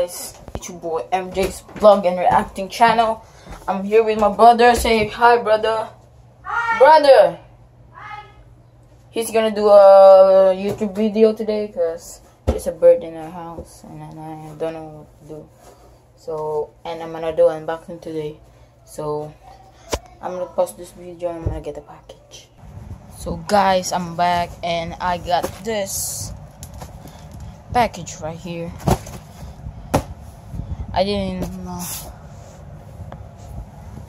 guys? It's your boy MJ's vlog and reacting channel. I'm here with my brother. Say hi, brother. Hi. Brother. Hi. He's gonna do a YouTube video today because there's a bird in our house and I don't know what to do. So, and I'm gonna do unboxing today. So, I'm gonna post this video and I'm gonna get the package. So guys, I'm back and I got this package right here. I didn't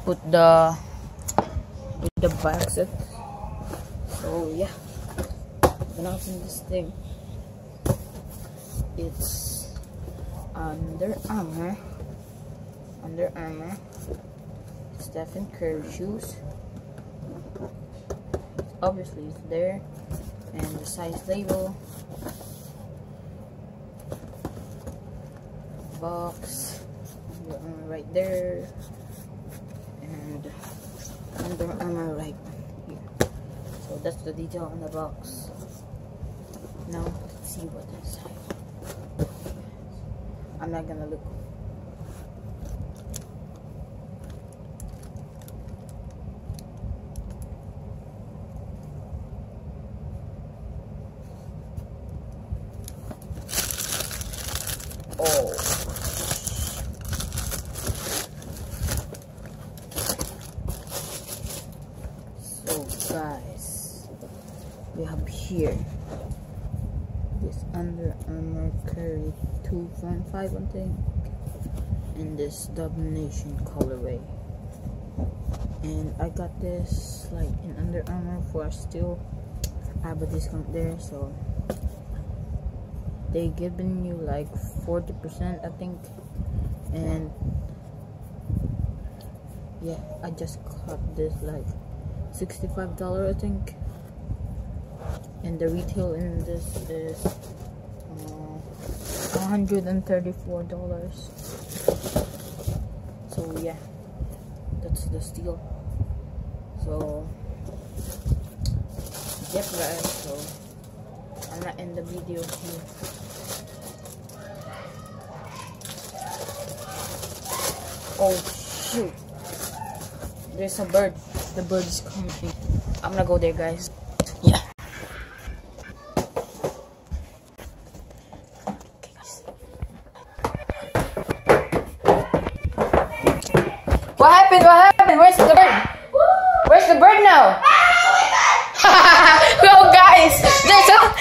put the box set. So yeah, I'm gonna open this thing. It's Under Armour. Stephen Curry shoes. Obviously it's there, and the size label, box, Under Armour right there, and Under Armour right here. So that's the detail on the box. Now let's see what inside. I'm not gonna look. Oh. So guys, we have here this Under Armour Curry 2.5 I think, and this Domination colorway. And I got this like in Under Armour for still I have a discount there, so they giving you like 40% I think. And yeah, I just got this like $65 I think, and the retail in this is $134. So yeah, that's the steal. So yep guys, so I'm not in the video here. Oh shoot, there's a bird. The bird is coming. I'm gonna go there guys. Yeah. Okay guys. What happened? What happened? Where's the bird? Where's the bird now? Oh guys, there's a bird.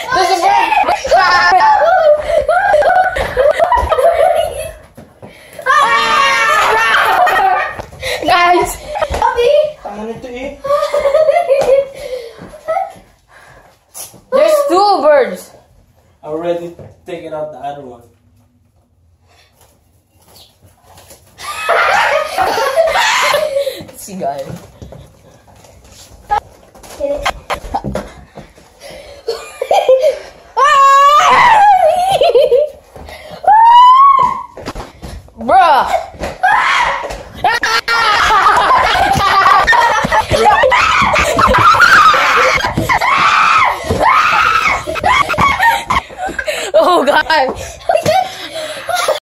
Guys, I'm gonna to eat. There's two birds. I already taken out the other one. See guys. Get it?